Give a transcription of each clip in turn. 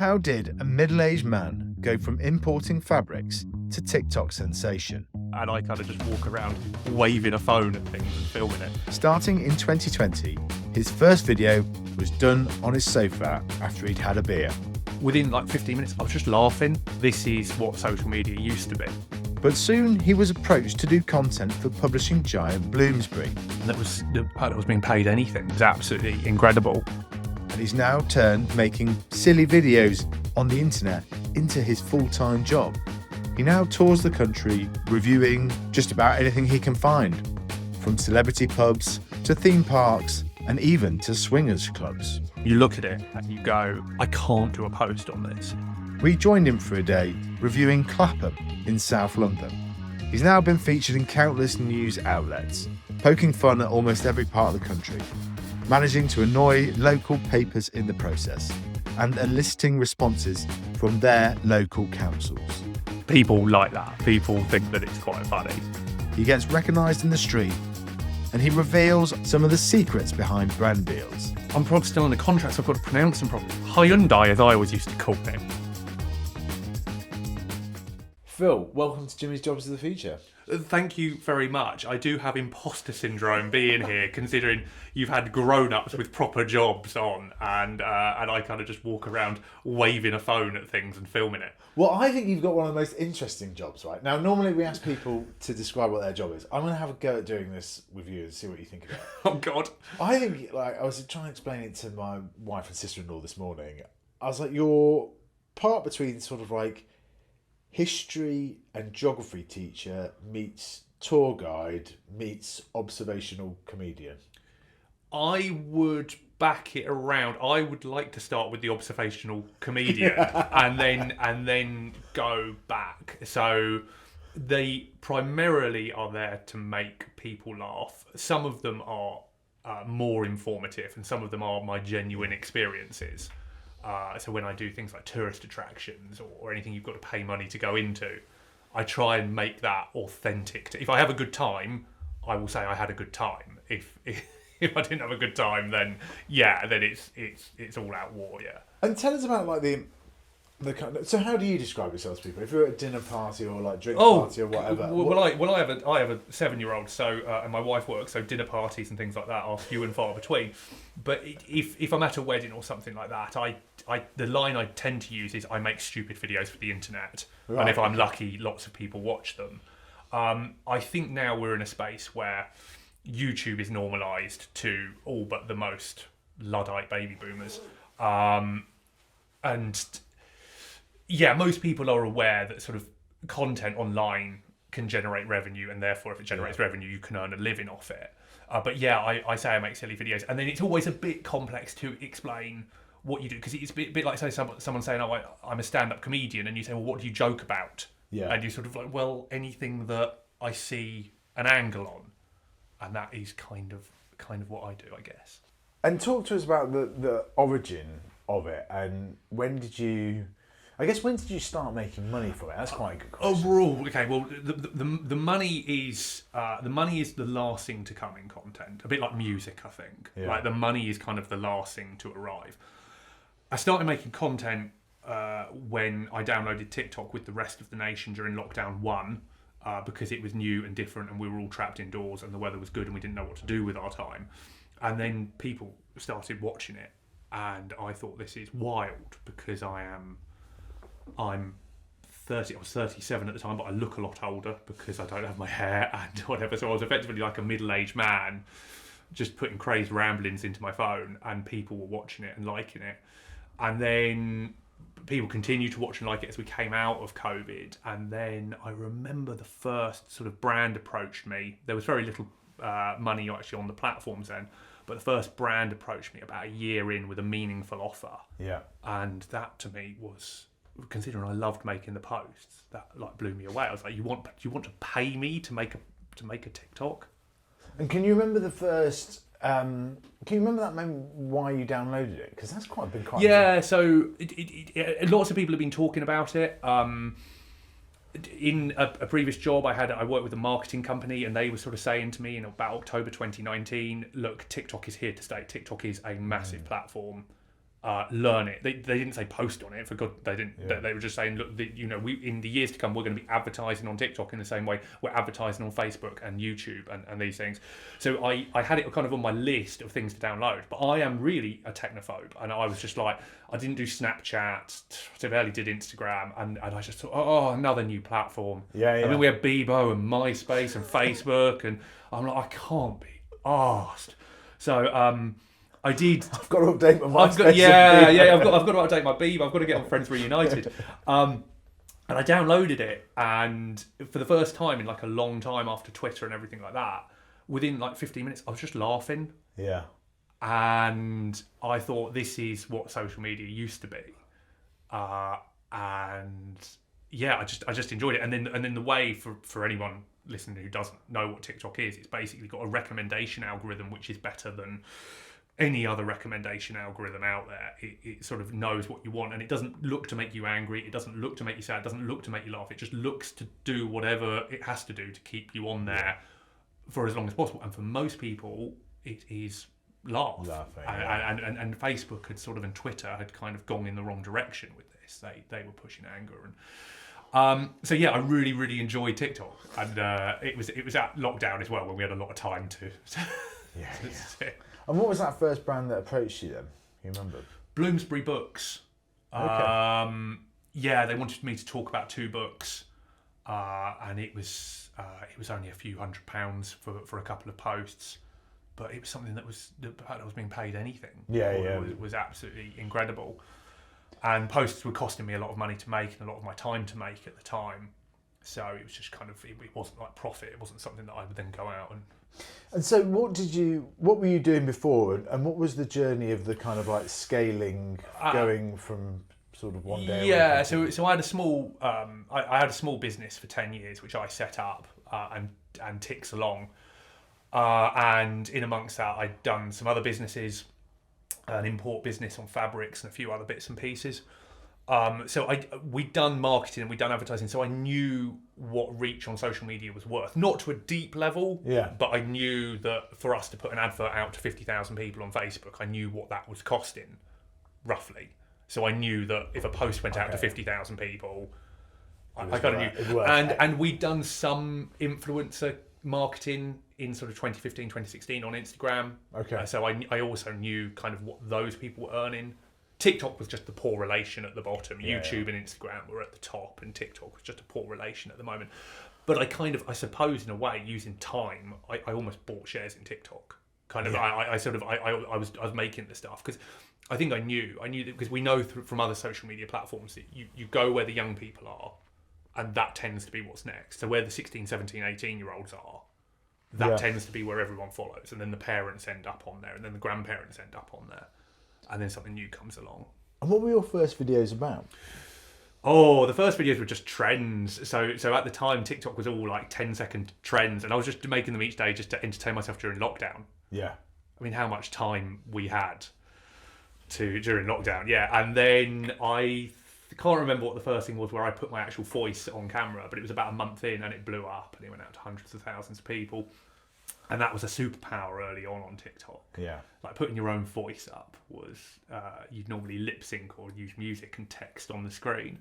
How did a middle-aged man go from importing fabrics to TikTok sensation? And I kind of just walk around waving a phone at things and filming it. Starting in 2020, his first video was done on his sofa after he'd had a beer. Within like 15 minutes, I was just laughing. This is what social media used to be. But soon he was approached to do content for publishing giant Bloomsbury. And that was the part that was being paid anything. It was absolutely incredible. And he's now turned making silly videos on the internet into his full-time job. He now tours the country reviewing just about anything he can find, from celebrity pubs to theme parks and even to swingers clubs. You look at it and you go, I can't do a post on this. We joined him for a day reviewing Clapham in South London. He's now been featured in countless news outlets, poking fun at almost every part of the country, managing to annoy local papers in the process, and eliciting responses from their local councils. People like that. People think that it's quite funny. He gets recognised in the street, and he reveals some of the secrets behind brand deals. I'm probably still in the contracts, I've got to pronounce them properly. Hyundai, as I always used to call them. Phil, welcome to Jimmy's Jobs of the Future. Thank you very much. I do have imposter syndrome being here, considering you've had grown-ups with proper jobs on, and I kind of just walk around waving a phone at things and filming it. Well, I think you've got one of the most interesting jobs, right? Now, normally we ask people to describe what their job is. I'm going to have a go at doing this with you and see what you think about it. Oh, God. I think, like, I was trying to explain it to my wife and sister-in-law this morning. I was like, you're part between sort of like history and geography teacher meets tour guide meets observational comedian. I would back it around. I would like to start with the observational comedian and then go back. So they primarily are there to make people laugh. Some of them are more informative, and some of them are my genuine experiences. So when I do things like tourist attractions or anything you've got to pay money to go into, I try and make that authentic. If I have a good time, I will say I had a good time. If I didn't have a good time, then it's all out war. Yeah. And tell us about like the kind of, so how do you describe yourselves to people? If you're at a dinner party or like drink party or whatever. Well, I have a 7-year-old, so and my wife works, so dinner parties and things like that are few and far between. But if I'm at a wedding or something like that, the line I tend to use is I make stupid videos for the internet, right. And if I'm lucky, lots of people watch them. I think now we're in a space where YouTube is normalised to all but the most Luddite baby boomers, and yeah, most people are aware that sort of content online can generate revenue, and therefore if it generates revenue, you can earn a living off it. But yeah, I say I make silly videos, and then it's always a bit complex to explain what you do, because it's a bit like, say, someone saying, oh, I'm a stand-up comedian, and you say, well, what do you joke about? Yeah. And you sort of like, well, anything that I see an angle on, and that is kind of what I do, I guess. And talk to us about the origin of it, and when did you start making money from it? That's quite a good question. Overall, okay. Well, the money is the last thing to come in content. A bit like music, I think. Yeah. Like the money is kind of the last thing to arrive. I started making content when I downloaded TikTok with the rest of the nation during lockdown 1, because it was new and different, and we were all trapped indoors, and the weather was good, and we didn't know what to do with our time. And then people started watching it, and I thought, this is wild, because I'm 30. I was 37 at the time, but I look a lot older because I don't have my hair and whatever. So I was effectively like a middle-aged man, just putting crazed ramblings into my phone, and people were watching it and liking it. And then people continued to watch and like it as we came out of COVID. And then I remember the first sort of brand approached me. There was very little money actually on the platforms then, but the first brand approached me about a year in with a meaningful offer. Yeah. And that to me was, considering I loved making the posts, that like blew me away. I was like, you want to pay me to make a TikTok? And can you remember the first? Can you remember that moment why you downloaded it? Because that's quite a big. So lots of people have been talking about it. In a previous job I worked with a marketing company, and they were sort of saying to me in about October 2019, look, TikTok is here to stay. TikTok is a massive platform. learn it. They didn't say post on it, for God, they didn't. They were just saying, look, we in the years to come, we're going to be advertising on TikTok in the same way we're advertising on Facebook and YouTube and these things. So I had it kind of on my list of things to download, but I am really a technophobe, and I was just like, I didn't do Snapchat, I barely did Instagram, and I just thought, oh, another new platform. I mean, we had Bebo and MySpace and Facebook, and I'm like, I can't be arsed. So I did. I've got to update my MySpace. I've got to update my Bebo. I've got to get on Friends Reunited. And I downloaded it, and for the first time in like a long time after Twitter and everything like that, within like 15 minutes, I was just laughing. Yeah. And I thought, this is what social media used to be. And yeah, I just enjoyed it. And then the way for anyone listening who doesn't know what TikTok is, it's basically got a recommendation algorithm which is better than any other recommendation algorithm out there. It sort of knows what you want, and it doesn't look to make you angry, it doesn't look to make you sad, it doesn't look to make you laugh, it just looks to do whatever it has to do to keep you on there for as long as possible. And for most people, it is laughing. And Facebook had sort of, and Twitter had kind of gone in the wrong direction with this. They were pushing anger, and so yeah, I really, really enjoyed TikTok, and it was at lockdown as well, when we had a lot of time to sit. And what was that first brand that approached you then? You remember? Bloomsbury Books. Okay. They wanted me to talk about 2 books, and it was only a few £100 for a couple of posts, but it was something that was being paid anything. Was absolutely incredible, and posts were costing me a lot of money to make and a lot of my time to make at the time. So it was just kind of, it wasn't like profit. It wasn't something that I would then go out and. And so what were you doing before, and what was the journey of the kind of like scaling, going from sort of one day? Yeah, so I had a small, I had a small business for 10 years, which I set up and ticks along. And in amongst that, I'd done some other businesses, an import business on fabrics and a few other bits and pieces. So we'd done marketing and we'd done advertising, so I knew what reach on social media was worth. Not to a deep level, but I knew that for us to put an advert out to 50,000 people on Facebook, I knew what that was costing, roughly. So I knew that if a post went out to 50,000 people, I kind of knew. And we'd done some influencer marketing in sort of 2015, 2016 on Instagram. So I also knew kind of what those people were earning. TikTok was just the poor relation at the bottom. YouTube and Instagram were at the top, and TikTok was just a poor relation at the moment. But I suppose in a way, using time, I almost bought shares in TikTok. I was making the stuff because I think I knew that, because we know from other social media platforms that you go where the young people are, and that tends to be what's next. So where the 16, 17, 18-year-olds are, that tends to be where everyone follows, and then the parents end up on there, and then the grandparents end up on there. And then something new comes along. And what were your first videos about? Oh, the first videos were just trends. So at the time, TikTok was all like 10-second trends, and I was just making them each day just to entertain myself during lockdown. Yeah. I mean, how much time we had during lockdown. Yeah. And then I can't remember what the first thing was where I put my actual voice on camera, but it was about a month in and it blew up and it went out to hundreds of thousands of people. And that was a superpower early on TikTok. Yeah. Like putting your own voice up was, you'd normally lip sync or use music and text on the screen.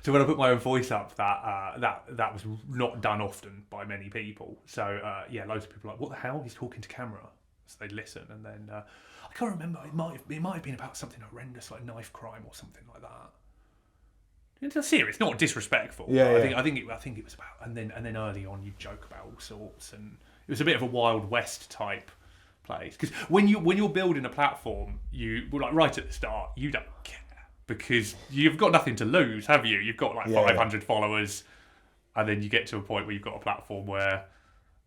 So when I put my own voice up, that was not done often by many people. So loads of people were like, what the hell? He's talking to camera. So they'd listen, and then I can't remember. It might have been about something horrendous like knife crime or something like that. It's serious, not disrespectful. I think it was about, and then early on you joke about all sorts, and it was a bit of a Wild West type place. Because when you're building a platform, you like right at the start, you don't care because you've got nothing to lose, have you? You've got like 500 followers, and then you get to a point where you've got a platform where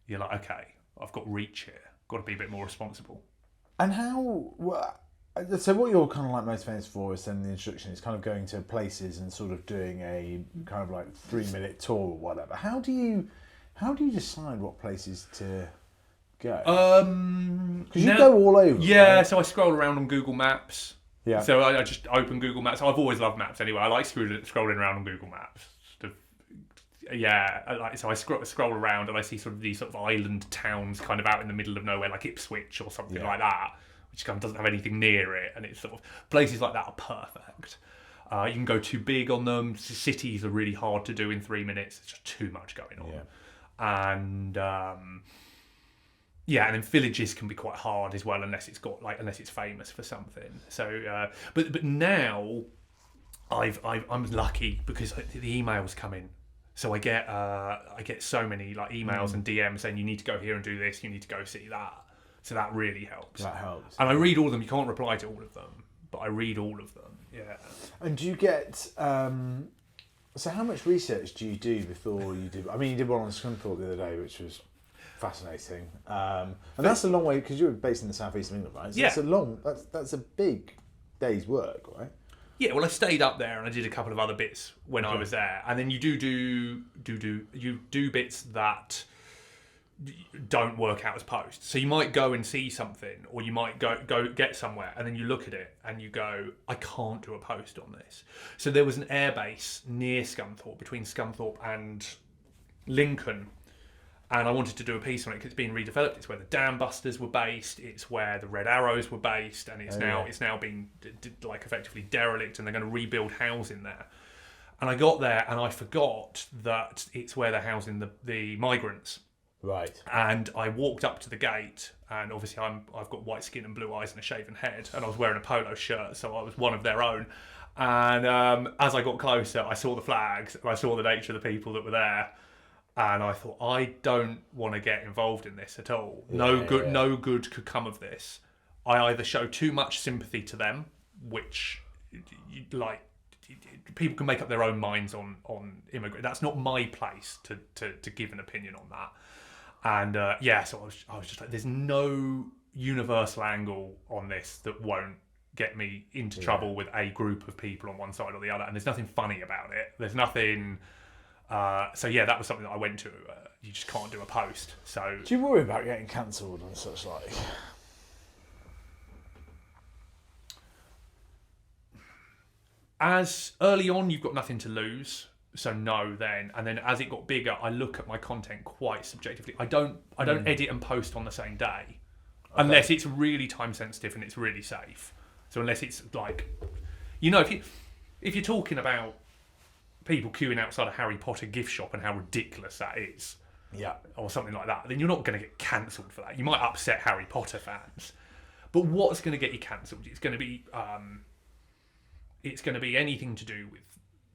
you're like, okay, I've got reach here, got to be a bit more responsible. And so what you're kind of like most famous for is then the introduction is kind of going to places and sort of doing a kind of like 3-minute tour or whatever. How do you decide what places to go? Because you go all over. Yeah, right? So I scroll around on Google Maps. Yeah. So I just open Google Maps. I've always loved maps anyway. I like scrolling around on Google Maps. So I scroll around and I see sort of these sort of island towns kind of out in the middle of nowhere, like Ipswich or something like that, which kind of doesn't have anything near it, and it's sort of places like that are perfect. You can go too big on them. Cities are really hard to do in 3 minutes. There's just too much going on. And and then villages can be quite hard as well, unless it's famous for something. So, but now I'm lucky because the emails come in. So I get so many like emails and DMs saying you need to go here and do this, you need to go see that. So that really helps. That helps. And I read all of them. You can't reply to all of them, but I read all of them. Yeah. And do you get so how much research do you do before you do? I mean, you did one on Scunthorpe the other day, which was fascinating. And that's a long way because you're based in the southeast of England, right? So that's a big day's work, right? Yeah, well, I stayed up there and I did a couple of other bits when I was there, and then you do bits that don't work out as posts. So you might go and see something, or you might go get somewhere, and then you look at it and you go, I can't do a post on this. So there was an airbase near Scunthorpe, between Scunthorpe and Lincoln, and I wanted to do a piece on it because it's been redeveloped. It's where the Dam Busters were based. It's where the Red Arrows were based, and it's now been like effectively derelict, and they're going to rebuild housing there. And I got there and I forgot that it's where they're housing the migrants. Right. And I walked up to the gate, and obviously I've got white skin and blue eyes and a shaven head, and I was wearing a polo shirt, so I was one of their own. And as I got closer, I saw the flags and I saw the nature of the people that were there. And I thought, I don't want to get involved in this at all. No good could come of this. I either show too much sympathy to them, which, like, people can make up their own minds on immigrant. That's not my place to give an opinion on that. And so I was just like, there's no universal angle on this that won't get me into trouble with a group of people on one side or the other. And there's nothing funny about it. There's nothing. That was something that I went to. You just can't do a post. So do you worry about getting cancelled and such like? As early on, you've got nothing to lose, so no. Then and then as it got bigger, I look at my content quite subjectively. I don't edit and post on the same day, unless it's really time sensitive and it's really safe. So unless it's like, if you're talking about people queuing outside a Harry Potter gift shop and how ridiculous that is, or something like that, then you're not going to get cancelled for that. You might upset Harry Potter fans, but what's going to get you cancelled? It's going to be anything to do with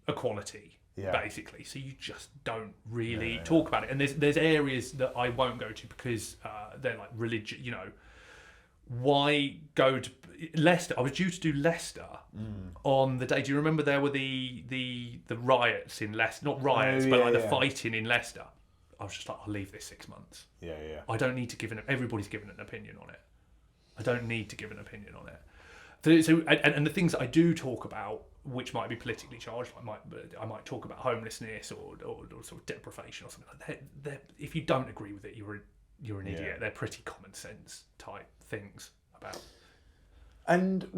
equality, basically. So you just don't really talk about it. And there's areas that I won't go to because they're like religion. Why go to Leicester? I was due to do Leicester on the day. Do you remember there were the riots in Leicester? Not riots, but the fighting in Leicester. I was just like, I'll leave this 6 months. I don't need to give everybody's given an opinion on it. I don't need to give an opinion on it. So and the things that I do talk about, which might be politically charged, I might talk about homelessness or sort of deprivation or something like that. If you don't agree with it, you're an idiot. They're pretty common sense type things about. And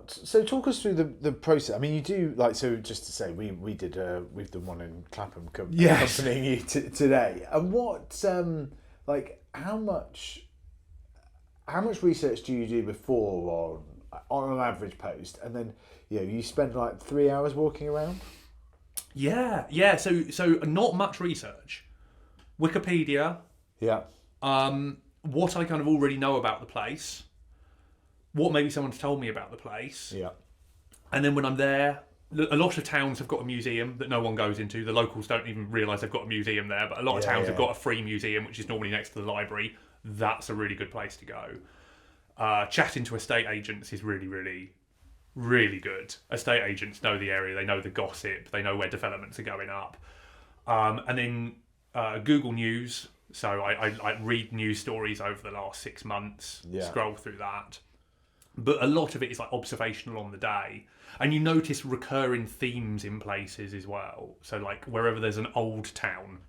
so talk us through the process. I mean, you do just to say we've done one in Clapham accompanying you today. And what how much research do you do before on an average post, and then you spend like 3 hours walking around? So not much research. Wikipedia. What I kind of already know about the place, what maybe someone's told me about the place, and then when I'm there, a lot of towns have got a museum that no one goes into. The locals don't even realise they've got a museum there, but a lot of towns have got a free museum, which is normally next to the library. That's a really good place to go. Chatting to estate agents is really, really, really good. Estate agents know the area, they know the gossip, they know where developments are going up. And then Google News. So I read news stories over the last 6 months, scroll through that. But a lot of it is like observational on the day. And you notice recurring themes in places as well. So like wherever there's an old town,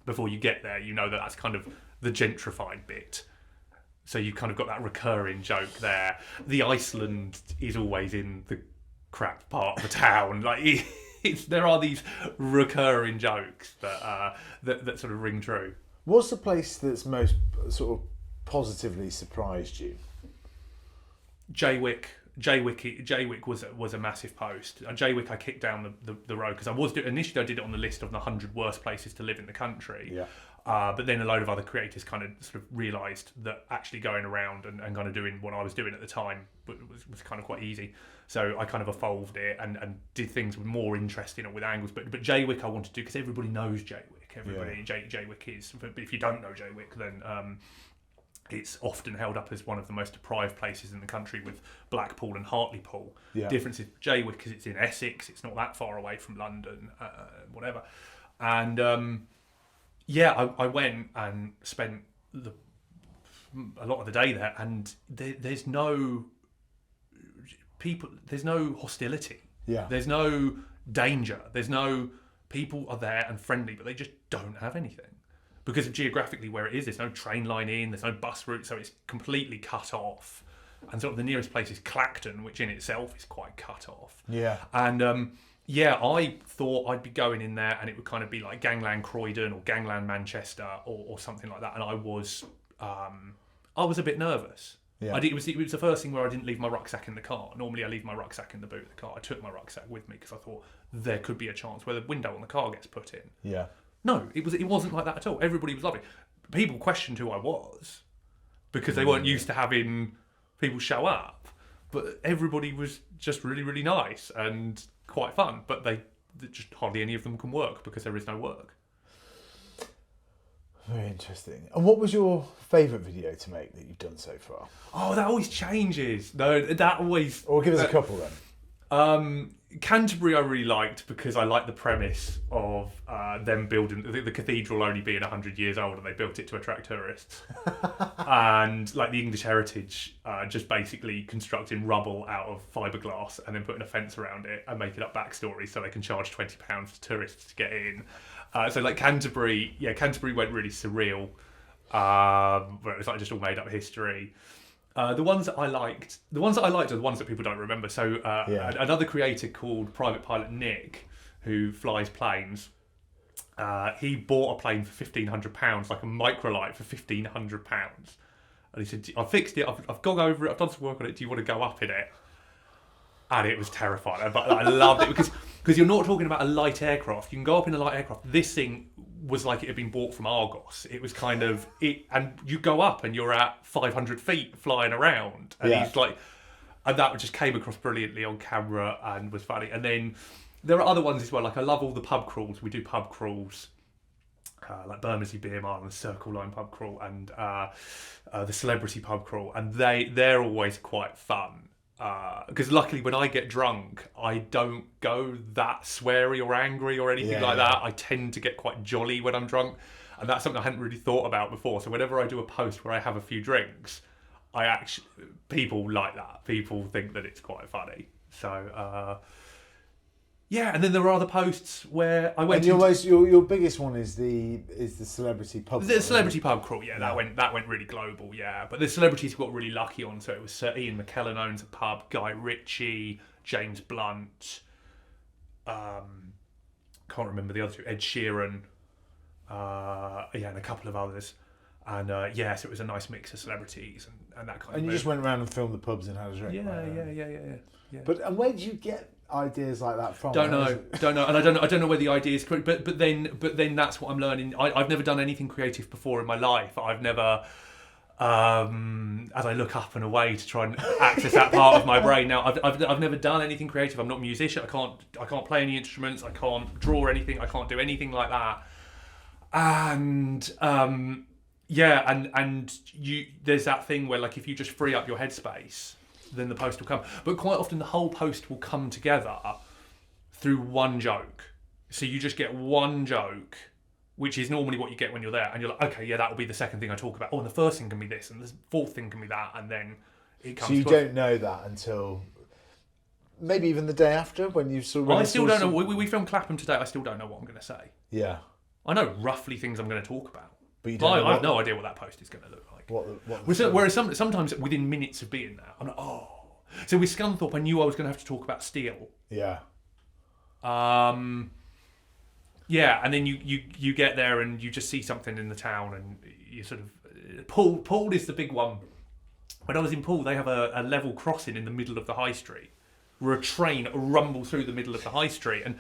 before you get there, that's kind of the gentrified bit. So you've kind of got that recurring joke there. The Iceland is always in the crap part of the town. Like there are these recurring jokes that sort of ring true. What's the place that's most sort of positively surprised you? Jaywick was a massive post. Jaywick, I kicked down the road because initially I did it on the list of the 100 worst places to live in the country. Yeah. But then a load of other creators kind of sort of realised that actually going around and kind of doing what I was doing at the time was kind of quite easy. So I kind of evolved it and did things with more interesting or with angles. But Jaywick I wanted to do because everybody knows Jaywick. Jaywick is. But if you don't know Jaywick, then it's often held up as one of the most deprived places in the country, with Blackpool and Hartlepool. Yeah. Difference is Jaywick because it's in Essex. It's not that far away from London, whatever. And I went and spent a lot of the day there, and there's no people. There's no hostility. Yeah. There's no danger. There's no people are there and friendly, but they just don't have anything. Because of geographically where it is, there's no train line in, there's no bus route, so it's completely cut off. And sort of the nearest place is Clacton, which in itself is quite cut off. Yeah. And I thought I'd be going in there and it would kind of be like Gangland Croydon or Gangland Manchester or something like that. And I was a bit nervous. Yeah. It was the first thing where I didn't leave my rucksack in the car. Normally I leave my rucksack in the boot of the car. I took my rucksack with me because I thought there could be a chance where the window on the car gets put in. Yeah. No, it wasn't like that at all. Everybody was lovely. People questioned who I was because they weren't used to having people show up. But everybody was just really, really nice and quite fun. But they just hardly any of them can work because there is no work. Very interesting. And what was your favourite video to make that you've done so far? Oh, that always changes. No, that always... Or give us a couple then. Canterbury I really liked because I liked the premise of them building the cathedral only being 100 years old, and they built it to attract tourists. And like the English heritage, just basically constructing rubble out of fiberglass and then putting a fence around it and making up backstories so they can charge £20 to tourists to get in. So like Canterbury went really surreal, where it was like just all made up history. The ones that I liked are the ones that people don't remember. So another creator called Private Pilot Nick, who flies planes, he bought a plane for £1,500, like a microlight for £1,500. And he said, I fixed it, I've gone over it, I've done some work on it, do you want to go up in it? And it was terrifying. But I loved it because you're not talking about a light aircraft. You can go up in a light aircraft. This thing was like it had been bought from Argos. It was kind of it, and you go up and you're at 500 feet flying around, and he's like, and that just came across brilliantly on camera and was funny. And then there are other ones as well. Like I love all the pub crawls. We do pub crawls. Like Bermondsey Beer Mile and the Circle Line pub crawl and the Celebrity pub crawl, and they're always quite fun. Because luckily when I get drunk I don't go that sweary or angry or anything like that. I tend to get quite jolly when I'm drunk, and that's something I hadn't really thought about before. So whenever I do a post where I have a few drinks, people like that. People think that it's quite funny. So and then there are other posts where I went. And your biggest one is the Celebrity pub. The Celebrity pub crawl, that went really global, But the celebrities got really lucky on. So it was Sir Ian McKellen owns a pub, Guy Ritchie, James Blunt, can't remember the other two, Ed Sheeran, and a couple of others. And so it was a nice mix of celebrities and that kind of. And you just went around and filmed the pubs and had a drink. Yeah. But where did you get ideas like that from? Don't know, and I don't know where the idea is correct. But then that's what I'm learning. I've never done anything creative before in my life. I've never, as I look up and away to try and access that part of my brain. Now I've never done anything creative. I'm not a musician. I can't play any instruments. I can't draw anything. I can't do anything like that. And and there's that thing where like if you just free up your headspace, then the post will come. But quite often the whole post will come together through one joke. So you just get one joke, which is normally what you get when you're there, and you're like, okay, that will be the second thing I talk about. Oh, and the first thing can be this, and the fourth thing can be that, and then it comes. So you don't know that until maybe even the day after when you sort of. I still don't know. We filmed Clapham today. I still don't know what I'm going to say. Yeah. I know roughly things I'm going to talk about, but you don't. I have no idea what that post is going to look like. Whereas sometimes within minutes of being there, I'm like, oh. So with Scunthorpe, I knew I was going to have to talk about steel. Yeah. And then you get there and you just see something in the town and you sort of... Poole is the big one. when I was in Poole, they have a level crossing in the middle of the high street, where a train rumbles through the middle of the high street. And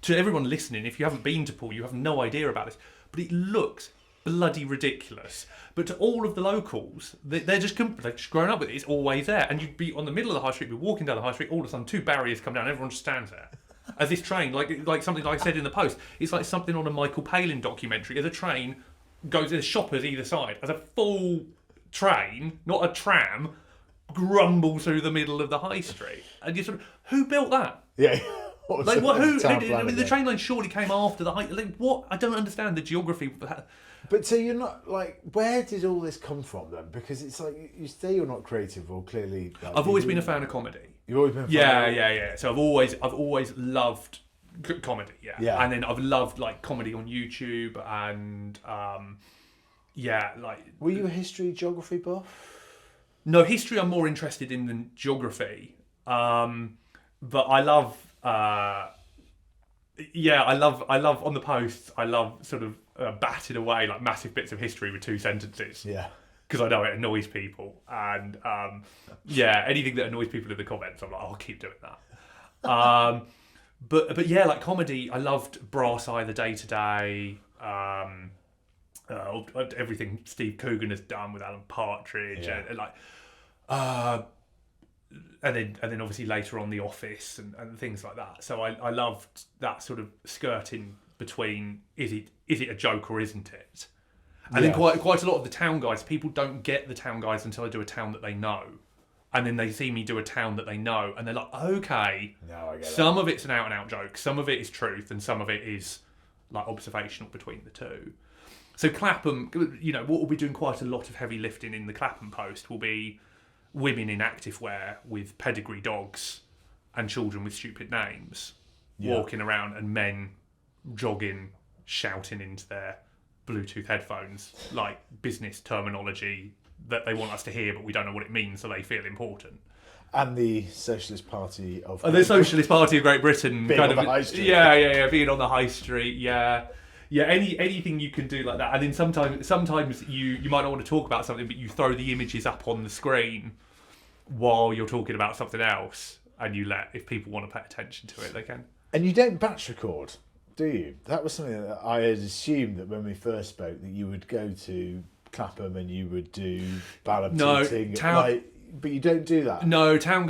to everyone listening, if you haven't been to Poole, you have no idea about this, but it looks bloody ridiculous. But to all of the locals, they're just grown up with it. It's always there. And you'd be on the middle of the high street, be walking down the high street, all of a sudden 2 barriers come down, and everyone just stands there. As this train, like something like I said in the post, it's like something on a Michael Palin documentary. As a train goes, there's shoppers either side. As a full train, not a tram, grumbles through the middle of the high street. And you sort of, who built that? Yeah. Like what? Who? I mean, the train line surely came after the high. Like what? I don't understand the geography. But so you're not like, where did all this come from then? Because it's like you say you're not creative, or clearly. Like, I've always been a fan of comedy. You've always been. A fan Yeah. So I've always loved comedy. Yeah. And then I've loved like comedy on YouTube and like. Were you a history, geography buff? No, history I'm more interested in than geography. But I love. I love on the posts. I love sort of batted away like massive bits of history with 2 sentences. Yeah. Because I know it annoys people, and anything that annoys people in the comments, I'm like, I'll keep doing that. But yeah, like comedy, I loved Brass Eye, The Day to Day, everything Steve Coogan has done with Alan Partridge, and then obviously later on The Office and things like that. So I loved that sort of skirting between is it a joke or isn't it? And then quite a lot of the town guys, people don't get the town guys until I do a town that they know. And then they see me do a town that they know, and they're like, okay, no, I get some of it's an out-and-out joke, some of it is truth, and some of it is like observational between the two. So Clapham, what we'll be doing quite a lot of heavy lifting in the Clapham post will be women in activewear with pedigree dogs and children with stupid names walking around, and men jogging, shouting into their Bluetooth headphones like business terminology that they want us to hear, but we don't know what it means, so they feel important. And the Socialist Party of the Socialist Party of Great Britain, being on the high street. Being on the high street, anything you can do like that. And then sometimes you might not want to talk about something, but you throw the images up on the screen while you're talking about something else, and if people want to pay attention to it, they can. And you don't batch record, do you? That was something that I had assumed, that when we first spoke, that you would go to Clapham and you would do ballad tooting. But you don't do that. No, the town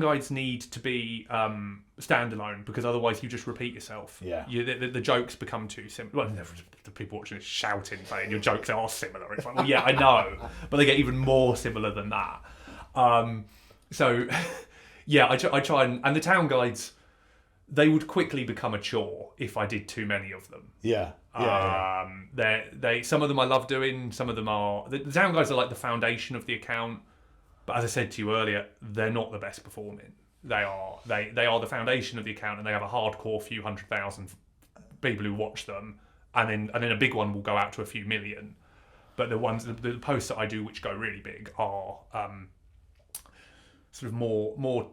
guides need to be standalone, because otherwise you just repeat yourself. Yeah. The jokes become too similar. Well, the people watching this shouting, saying your jokes are similar. It's like, well, yeah, I know, but they get even more similar than that. I try and the town guides, they would quickly become a chore if I did too many of them. Yeah. Some of them I love doing. Some of them are the town guides are like the foundation of the account. But as I said to you earlier, they're not the best performing. They are the foundation of the account, and they have a hardcore few 100,000 people who watch them, and then a big one will go out to a few million. But the posts that I do which go really big are sort of more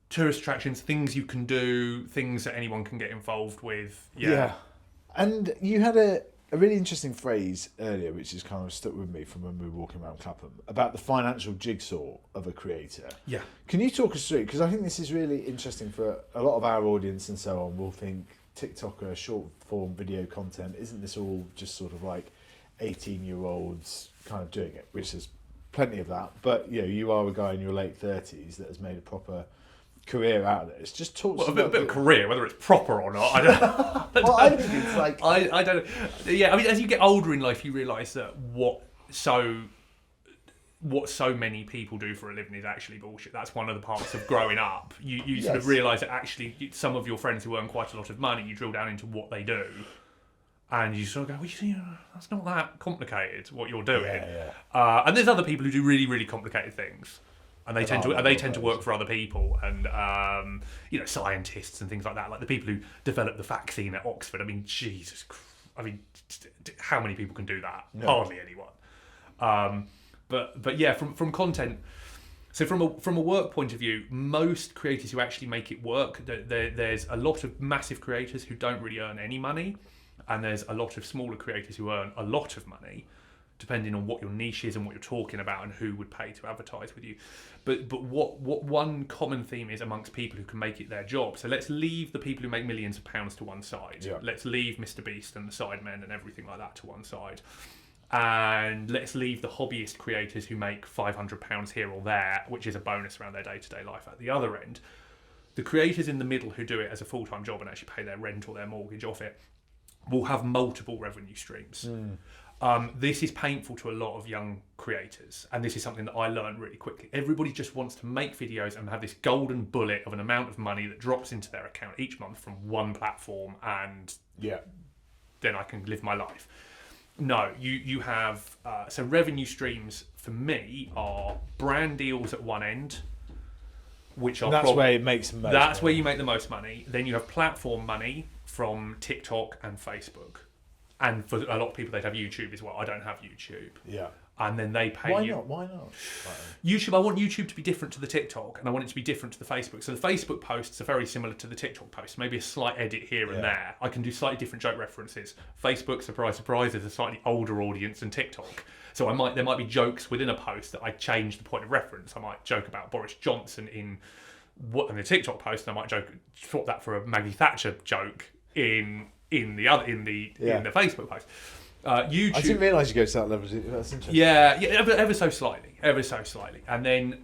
tourist attractions, things you can do, things that anyone can get involved with. Yeah. And you had a really interesting phrase earlier, which has kind of stuck with me from when we were walking around Clapham, about the financial jigsaw of a creator. Yeah. Can you talk us through? Because I think this is really interesting for a lot of our audience and so on. Will think TikToker, short form video content, isn't this all just sort of like 18-year-olds kind of doing it, which there's plenty of that. But you are a guy in your late 30s that has made a proper career out of this. Just talk a bit of career, whether it's proper or not. I don't know. Well, I think it's like I don't know. Yeah, I mean, as you get older in life, you realise that what so many people do for a living is actually bullshit. That's one of the parts of growing up. You sort of realise that actually some of your friends who earn quite a lot of money, you drill down into what they do, and you sort of go, well, that's not that complicated what you're doing. And there's other people who do really, really complicated things. And they tend to work for other people, and scientists and things like that, like the people who developed the vaccine at Oxford. I mean, Jesus Christ. I mean, how many people can do that? No. Hardly anyone. But yeah, from content. So from a work point of view, most creators who actually make it work, there's a lot of massive creators who don't really earn any money, and there's a lot of smaller creators who earn a lot of money. depending on what your niche is and what you're talking about and who would pay to advertise with you. But what one common theme is amongst people who can make it their job. So let's leave the people who make millions of pounds to one side. Yeah. Let's leave Mr. Beast and the Sidemen and everything like that to one side. And let's leave the hobbyist creators who make £500 here or there, which is a bonus around their day-to-day life at the other end. The creators in the middle who do it as a full-time job and actually pay their rent or their mortgage off it will have multiple revenue streams. This is painful to a lot of young creators, and this is something that I learned really quickly. Everybody just wants to make videos and have this golden bullet of an amount of money that drops into their account each month from one platform, and then I can live my life. No, you have... so revenue streams, for me, are brand deals at one end, which are... That's where it makes the most That's money. where you make the most money. Then you have platform money from TikTok and Facebook. And for a lot of people, they'd have YouTube as well. I don't have YouTube. Yeah. And then they pay Why you... not? Why not? YouTube, I want YouTube to be different to the TikTok, and I want it to be different to the Facebook. So the Facebook posts are very similar to the TikTok posts, maybe a slight edit here and there. I can do slightly different joke references. Facebook, surprise, surprise, is a slightly older audience than TikTok. So there might be jokes within a post that I change the point of reference. I might joke about Boris Johnson in the TikTok post, and I might swap that for a Maggie Thatcher joke in the Facebook post. YouTube. I didn't realise you go to that level. That's interesting. Yeah, ever so slightly, and then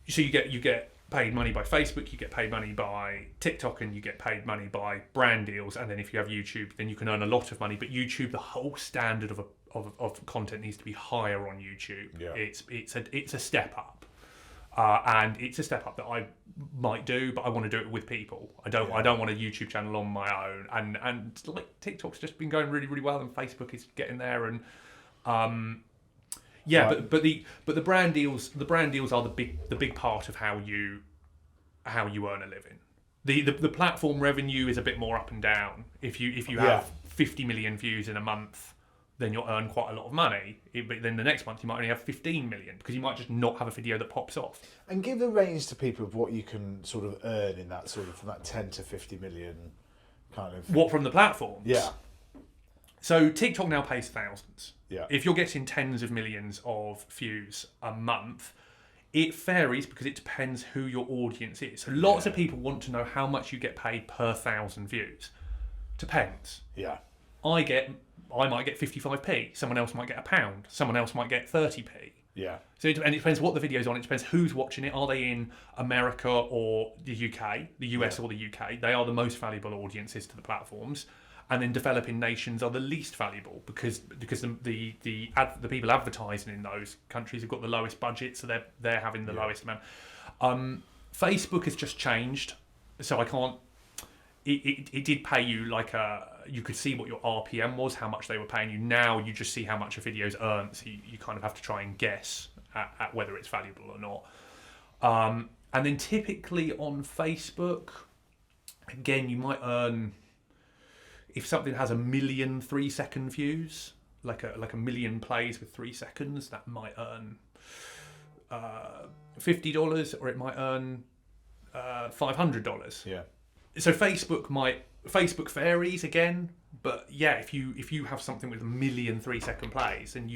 so you get paid money by Facebook, you get paid money by TikTok, and you get paid money by brand deals. And then if you have YouTube, then you can earn a lot of money. But YouTube, the whole standard of content needs to be higher on YouTube. Yeah. It's a step up. And it's a step up that I might do, but I want to do it with people. I don't want a YouTube channel on my own. And like TikTok's just been going really, really well, and Facebook is getting there. And right. but the brand deals are the big part of how you earn a living. The platform revenue is a bit more up and down. If you have 50 million views in a month, then you'll earn quite a lot of money. But then the next month you might only have 15 million because you might just not have a video that pops off. And give a range to people of what you can sort of earn in that sort of from that 10 to 50 million kind of... What, from the platforms? Yeah. So TikTok now pays thousands. Yeah. If you're getting tens of millions of views a month, it varies because it depends who your audience is. So lots of people want to know how much you get paid per 1,000 views. Depends. Yeah. I might get 55p. Someone else might get £1. Someone else might get 30p. Yeah. So it depends what the video's on. It depends who's watching it. Are they in America or the UK, the US or the UK? They are the most valuable audiences to the platforms. And then developing nations are the least valuable because the people advertising in those countries have got the lowest budget, so they're having the lowest amount. Facebook has just changed, so I can't. It did pay you you could see what your RPM was, how much they were paying you. Now you just see how much a video's earned, so you kind of have to try and guess at whether it's valuable or not. And then typically on Facebook, again, you might earn, if something has 1 million 3-second views, like a million plays with 3 seconds, that might earn $50, or it might earn $500. Yeah. So Facebook varies again, but if you have something with 1 million 3-second plays, then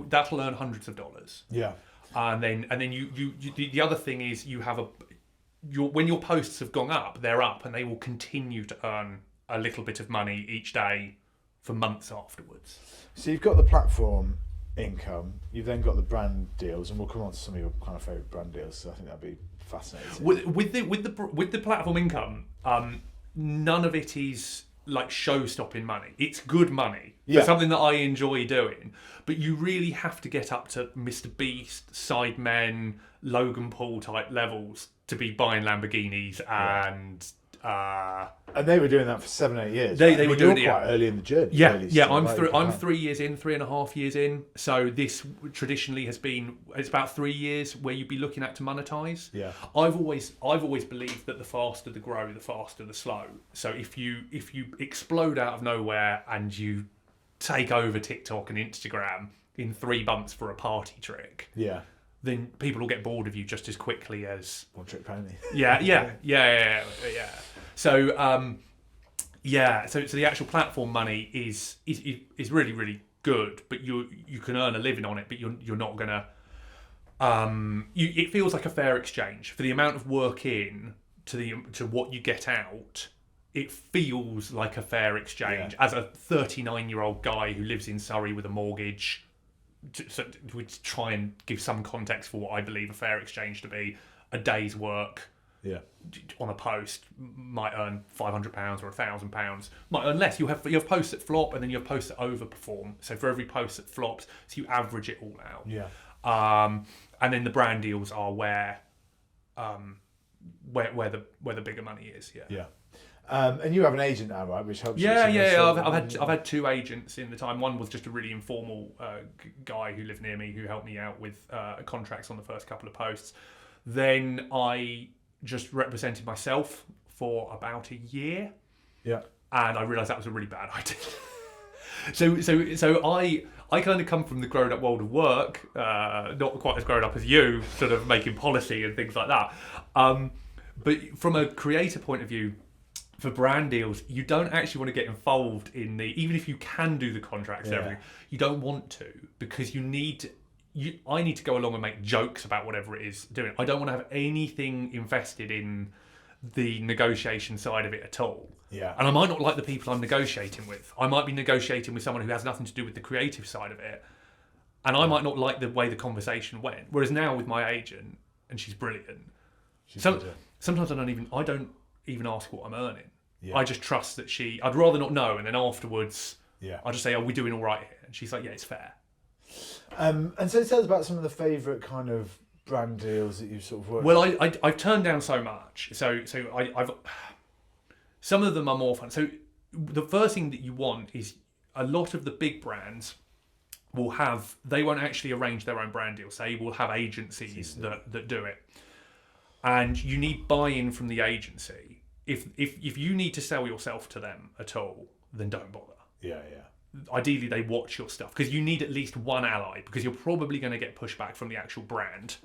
that'll earn hundreds of dollars. Yeah. And then you the other thing is when your posts have gone up, they're up, and they will continue to earn a little bit of money each day for months afterwards. So you've got the platform income, you've then got the brand deals, and we'll come on to some of your kind of favourite brand deals. So I think that'd be fascinating. With the platform income, none of it is like show-stopping money. It's good money for something that I enjoy doing, but you really have to get up to Mr. Beast, Sidemen, Logan Paul type levels to be buying Lamborghinis and they were doing that for 7-8 years. They were doing it quite early in the journey. I'm 3 years in, 3.5 years in. So this traditionally has been, it's about 3 years where you'd be looking at to monetize. Yeah. I've always believed that the faster the grow, the faster the slow. So if you explode out of nowhere and you take over TikTok and Instagram in 3 months for a party trick, then people will get bored of you just as quickly as One Trick Pony. Yeah. So so the actual platform money is really, really good, but you can earn a living on it, but you're not gonna. It feels like a fair exchange for the amount of work in to what you get out. It feels like a fair exchange as a 39-year-old guy who lives in Surrey with a mortgage. So we try and give some context for what I believe a fair exchange to be. A day's work on a post might earn £500 or £1,000. Might earn less. You have posts that flop, and then you have posts that overperform. So for every post that flops, so you average it all out. And then the brand deals are where the bigger money is. And you have an agent now, right? Which helps. I've had two agents in the time. One was just a really informal guy who lived near me who helped me out with contracts on the first couple of posts. Then I just represented myself for about a year. And I realised that was a really bad idea. So I kind of come from the grown up world of work, not quite as grown up as you, sort of making policy and things like that. But from a creator point of view, for brand deals, you don't actually want to get involved in even if you can do the contracts and everything, you don't want to, because I need to go along and make jokes about whatever it is doing. I don't want to have anything invested in the negotiation side of it at all. And I might not like the people I'm negotiating with. I might be negotiating with someone who has nothing to do with the creative side of it. And I might not like the way the conversation went. Whereas now with my agent, and she's brilliant, sometimes I don't even ask what I'm earning. I just trust that I'd rather not know, and then afterwards I just say, are we doing all right here? And she's like, yeah, it's fair. And so tell us about some of the favourite kind of brand deals that you've sort of worked. Well, I've turned down so much. So I've some of them are more fun. So the first thing that you want is a lot of the big brands they won't actually arrange their own brand deals. They will have agencies that do it. And you need buy-in from the agency. If you need to sell yourself to them at all, then don't bother. Ideally, they watch your stuff, because you need at least one ally, because you're probably going to get pushback from the actual brand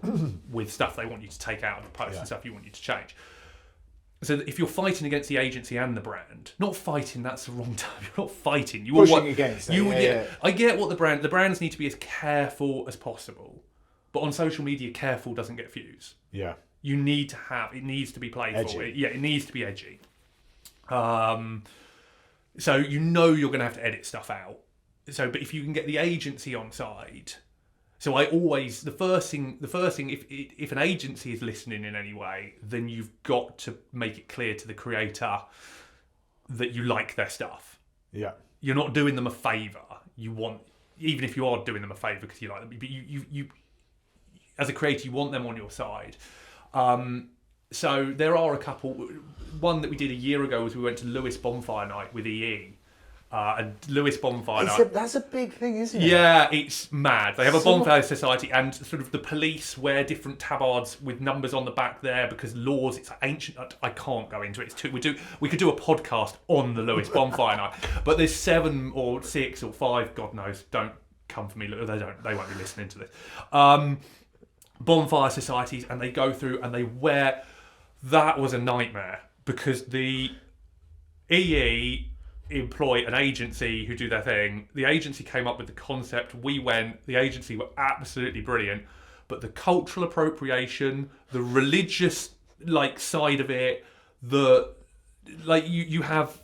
with stuff they want you to take out of the post and stuff you want you to change. So if you're fighting against the agency and the brand, not fighting, that's the wrong term. You're not fighting. Pushing against it. I get what the brands need to be as careful as possible, but on social media, careful doesn't get views. You need to it needs to be playful. It needs to be edgy. So you're going to have to edit stuff out. But if you can get the agency on side, so I always the first thing if an agency is listening in any way, then you've got to make it clear to the creator that you like their stuff. You're not doing them a favour. Even if you are doing them a favour because you like them, but you as a creator, you want them on your side. So there are a couple. One that we did a year ago was we went to Lewis Bonfire Night with EE. And Lewis Bonfire Night. That's a big thing, isn't it? Yeah, it's mad. They have a bonfire society, and sort of the police wear different tabards with numbers on the back there because laws. It's ancient. I can't go into it. It's too. We could do a podcast on the Lewis Bonfire Night, but there's 7 or 6 or 5. God knows. Don't come for me. They won't be listening to this. Bonfire societies, and they go through and they wear. That was a nightmare because the EE employ an agency who do their thing. The agency came up with the concept. We went. The agency were absolutely brilliant, but the cultural appropriation, the religious side of it, you have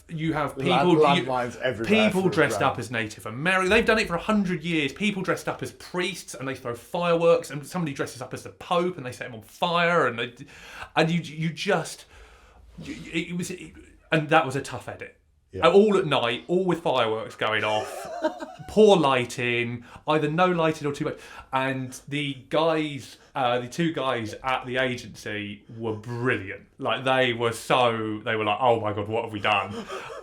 people dressed up as Native American. They've done it for 100 years. People dressed up as priests and they throw fireworks, and somebody dresses up as the Pope and they set him on fire, and that was a tough edit. All at night, all with fireworks going off, poor lighting, either no lighting or too much. And the 2 guys at the agency were brilliant. They were like, oh my God, what have we done?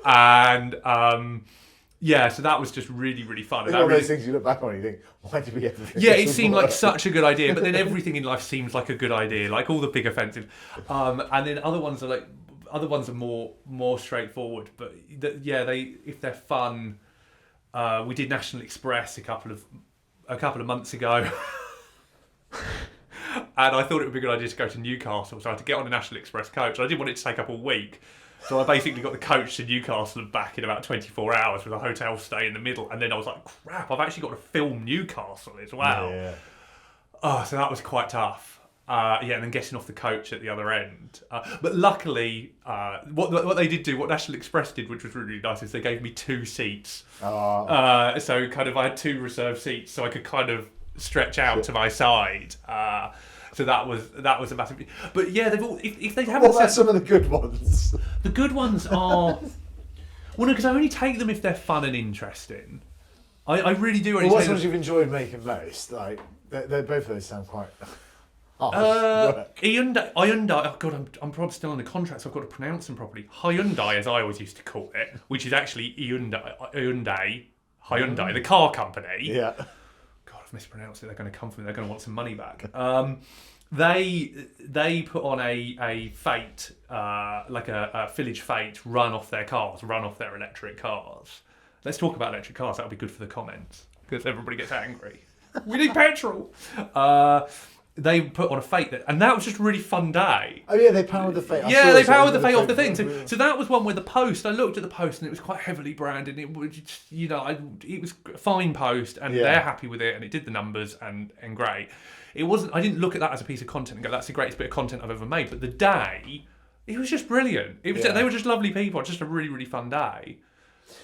And so that was just really, really fun. It's one of those things you look back on and you think, why did we ever think it seemed like such a good idea, but then everything in life seems like a good idea, like all the big offensive. And then other ones are more straightforward, but if they're fun. We did National Express a couple of months ago, and I thought it would be a good idea to go to Newcastle, so I had to get on a National Express coach. I didn't want it to take up all week, So I basically got the coach to Newcastle and back in about 24 hours with a hotel stay in the middle. And then I was like, crap, I've actually got to film Newcastle as well. Yeah. Oh, so that was quite tough. And then getting off the coach at the other end. But luckily, what they did do, what National Express did, which was really nice, is they gave me 2 seats. So kind of I had 2 reserved seats, so I could kind of stretch out to my side. So that was a massive. But yeah, they've all if they haven't. What about some of the good ones? The good ones are. Well, no, because I only take them if they're fun and interesting. I really do. Well, what ones you've enjoyed making most? Like, they're both of those sound quite. Hyundai. Oh God, I'm probably still on the contract, so I've got to pronounce them properly. Hyundai, as I always used to call it, which is actually Hyundai, the car company. Yeah. God, I've mispronounced it. They're going to come for me. They're going to want some money back. They put on a Fate, like a Village Fate, run off their electric cars. Let's talk about electric cars. That'll be good for the comments because everybody gets angry. We need petrol. They put on a Fate and that was just a really fun day. Oh yeah, they powered the Fate. Yeah, they powered the Fate off the thing. So that was one where the post. I looked at the post and it was quite heavily branded. It was, it was a fine post, and they're happy with it, and it did the numbers and great. It wasn't. I didn't look at that as a piece of content and go, "That's the greatest bit of content I've ever made." But the day, it was just brilliant. It was. They were just lovely people. Just a really, really fun day.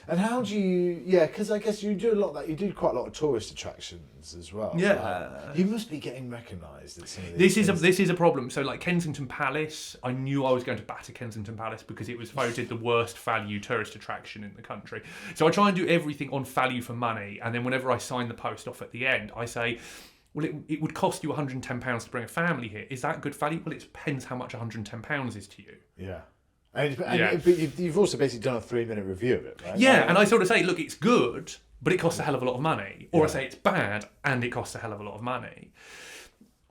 And how do you? Yeah, because I guess you do a lot of that. You do quite a lot of tourist attractions as well. Yeah, you must be getting recognised at some of these. This is a problem. So like Kensington Palace, I knew I was going to batter Kensington Palace because it was voted the worst value tourist attraction in the country. So I try and do everything on value for money, and then whenever I sign the post off at the end, I say, well, it would cost you £110 to bring a family here. Is that good value? Well, it depends how much £110 is to you. Yeah. But you've also basically done a 3-minute review of it, right? Yeah, and I sort of say, look, it's good, but it costs a hell of a lot of money. Or I say it's bad, and it costs a hell of a lot of money.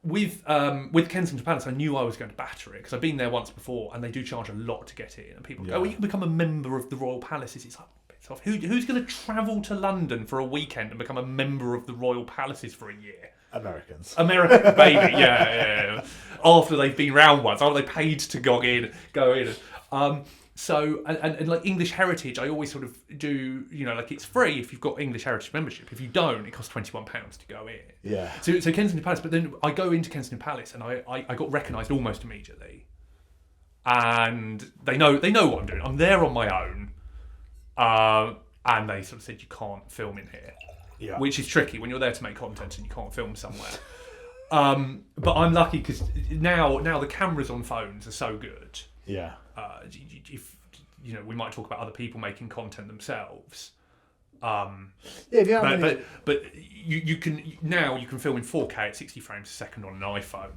With Kensington Palace, I knew I was going to batter it, because I've been there once before, and they do charge a lot to get in. And people go, well, you can become a member of the Royal Palaces. It's like, bits off. Who's going to travel to London for a weekend and become a member of the Royal Palaces for a year? Americans, baby, yeah. After they've been round once, after they paid to go in. So like English Heritage, I always sort of do, like it's free if you've got English Heritage membership. If you don't, it costs £21 to go in. Yeah. So Kensington Palace, but then I go into Kensington Palace and I got recognised almost immediately, and they know what I'm doing. I'm there on my own, and they sort of said you can't film in here. Yeah. Which is tricky when you're there to make content and you can't film somewhere. But I'm lucky because now the cameras on phones are so good. Yeah. If we might talk about other people making content themselves. But you can film in 4K at 60 frames a second on an iPhone.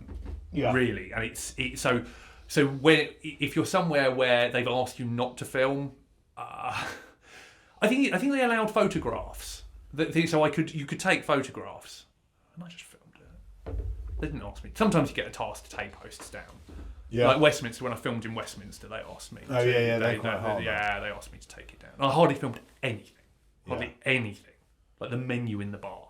Yeah. Really, and it's so if you're somewhere where they've asked you not to film, I think they allowed photographs. So you could take photographs, and I just filmed it. They didn't ask me. Sometimes you get a task to take posts down. Yeah. Like Westminster, when I filmed in Westminster, they asked me. They asked me to take it down. I hardly filmed anything. Anything. Like the menu in the bar.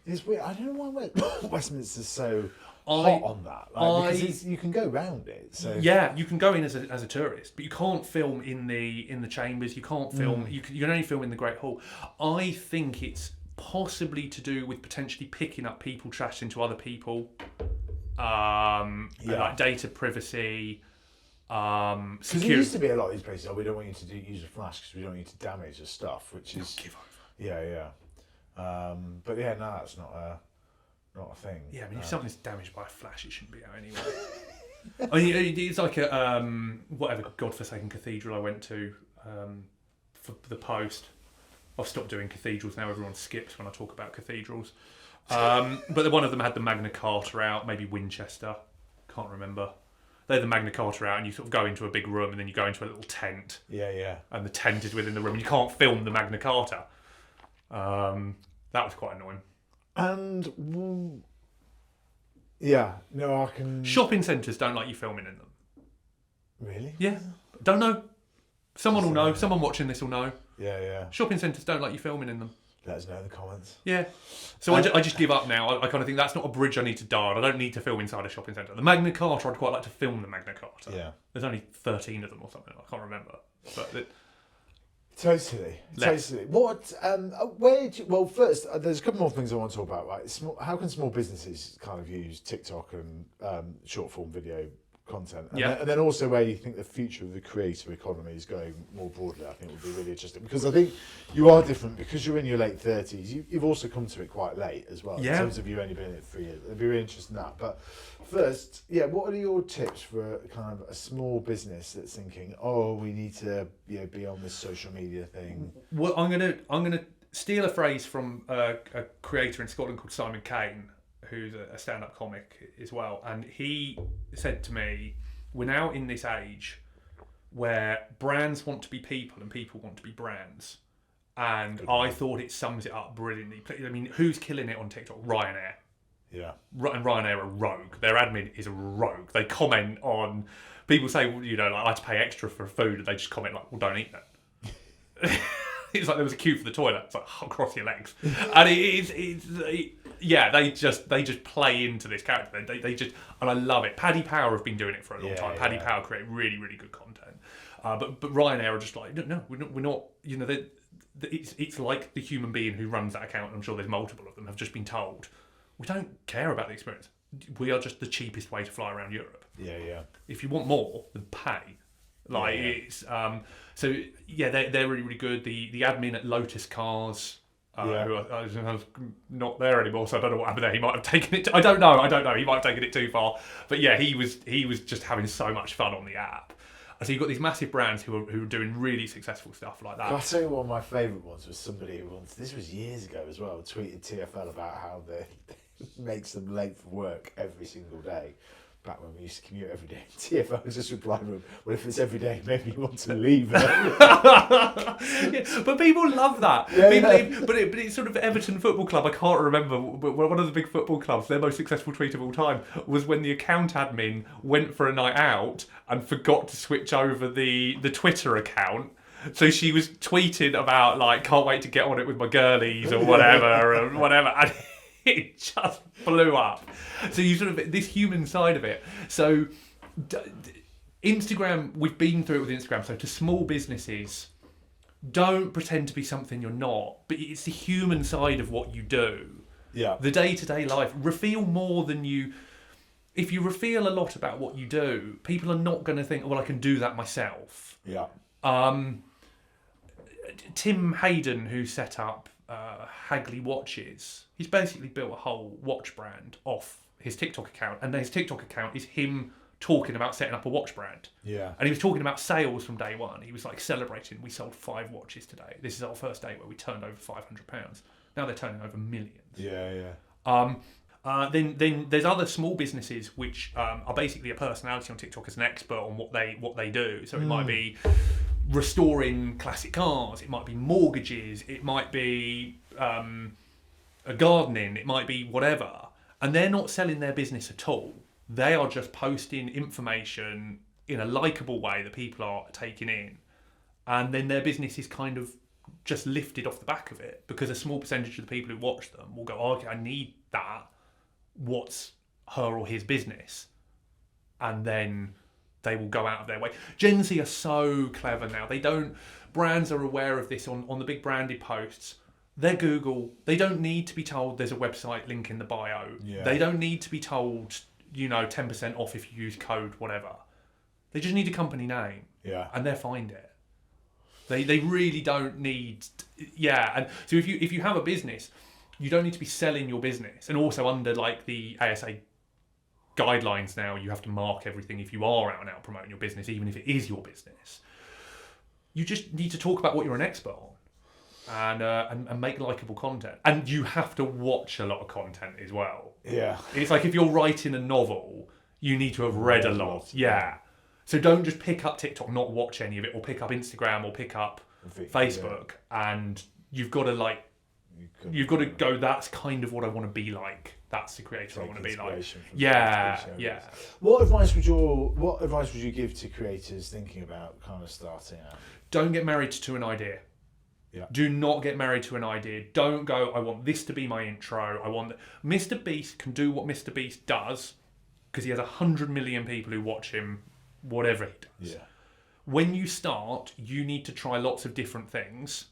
It's weird. I don't know why Westminster's so hot on that. Because you can go round it. So yeah, you can go in as a tourist, but you can't film in the chambers. You can't film. You can only film in the Great Hall. I think it's possibly to do with potentially picking up people trash into other people. Like data privacy. Because there used to be a lot of these places. We don't want you to use a flash because we don't want you to damage the stuff. Which is give over. Yeah. But yeah, no, that's not a thing. Yeah, I mean, if something's damaged by a flash, it shouldn't be out anyway. I mean, it's like a whatever godforsaken cathedral I went to for the post. I've stopped doing cathedrals now. Everyone skips when I talk about cathedrals. But one of them had the Magna Carta out, maybe Winchester, can't remember. They had the Magna Carta out, and you sort of go into a big room, and then you go into a little tent. Yeah. And the tent is within the room, and you can't film the Magna Carta. That was quite annoying. And I can. Shopping centres don't like you filming in them. Really? Yeah. Don't know. Someone will know. Someone watching this will know. Yeah. Shopping centres don't like you filming in them. Let us know in the comments. Yeah. So I just give up now. I kind of think that's not a bridge I need to dart. I don't need to film inside a shopping centre. The Magna Carta, I'd quite like to film the Magna Carta. Yeah. There's only 13 of them or something. I can't remember. But Totally. What? Where? First, there's a couple more things I want to talk about. Right? How can small businesses kind of use TikTok and short form video content? And then also where you think the future of the creator economy is going more broadly, I think would be really interesting, because I think you are different because you're in your late 30s. You've also come to it quite late as well. In terms of you only been in it 3 years. It'd be really interesting in that. But first, what are your tips for kind of a small business that's thinking, oh, we need to be on this social media thing? Well, I'm gonna steal a phrase from a creator in Scotland called Simon Kane, who's a stand-up comic as well, and he said to me, we're now in this age where brands want to be people and people want to be brands, and I thought it sums it up brilliantly. I mean, who's killing it on TikTok? Ryanair. Yeah. And Ryanair are rogue. Their admin is a rogue. They comment on, people say, I had to pay extra for food, and they just comment like, well, don't eat that. It's like there was a queue for the toilet. It's like, oh, cross your legs. And they just play into this character. They just, and I love it. Paddy Power have been doing it for a long time. Paddy Power create really, really good content. But Ryanair are just like, no, we're not. It's like the human being who runs that account. And I'm sure there's multiple of them have just been told, we don't care about the experience. We are just the cheapest way to fly around Europe. Yeah. If you want more, then pay. It's they're really, really good. The admin at Lotus Cars, who I was not there anymore, so I don't know what happened there. He might have taken it. I don't know. He might have taken it too far. But yeah, he was just having so much fun on the app. So you've got these massive brands who are doing really successful stuff like that. I'll tell you one of my favourite ones was somebody who this was years ago as well, tweeted TFL about how they makes them late for work every single day. Back when we used to commute every day, TFL was just replying with, well, if it's every day, maybe you want to leave. But people love that. But it's sort of Everton Football Club. I can't remember, but one of the big football clubs, their most successful tweet of all time was when the account admin went for a night out and forgot to switch over the Twitter account. So she was tweeting about, like, can't wait to get on it with my girlies or whatever, and it just blew up. So you sort of, this human side of it. So Instagram, we've been through it with Instagram. So to small businesses, don't pretend to be something you're not, but it's the human side of what you do. Yeah. The day-to-day life. Reveal more than you. If you reveal a lot about what you do, people are not going to think, well, I can do that myself. Yeah. Tim Hayden, who set up Hagley Watches, he's basically built a whole watch brand off his TikTok account, and his TikTok account is him talking about setting up a watch brand. Yeah. And he was talking about sales from day one. He was like celebrating, we sold 5 watches today. This is our first day where we turned over £500. Now they're turning over millions. Yeah. Then there's other small businesses which are basically a personality on TikTok as an expert on what they do. So it might be restoring classic cars, it might be mortgages, it might be gardening, it might be whatever. And they're not selling their business at all. They are just posting information in a likeable way that people are taking in. And then their business is kind of just lifted off the back of it, because a small percentage of the people who watch them will go, oh, okay, I need that. What's her or his business? And then they will go out of their way. Gen Z are so clever now. Brands are aware of this on the big branded posts. They're Google. They don't need to be told there's a website link in the bio. Yeah. They don't need to be told, 10% off if you use code whatever. They just need a company name. Yeah. And they'll find it. They really don't need... Yeah. And so if you have a business, you don't need to be selling your business. And also under like the ASA guidelines now, you have to mark everything if you are out and out promoting your business, even if it is your business. You just need to talk about what you're an expert on. And make likeable content. And you have to watch a lot of content as well. Yeah. It's like if you're writing a novel, you need to have read a lot. Yeah. So don't just pick up TikTok, not watch any of it, or pick up Instagram, or pick up Facebook, and you've got to go, that's kind of what I want to be like. That's the creator I want to be like. Yeah. What advice would you give to creators thinking about kind of starting out? Don't get married to an idea. Yeah. Do not get married to an idea. Don't go, I want this to be my intro. Mr. Beast can do what Mr. Beast does because he has 100 million people who watch him, whatever he does. Yeah. When you start, you need to try lots of different things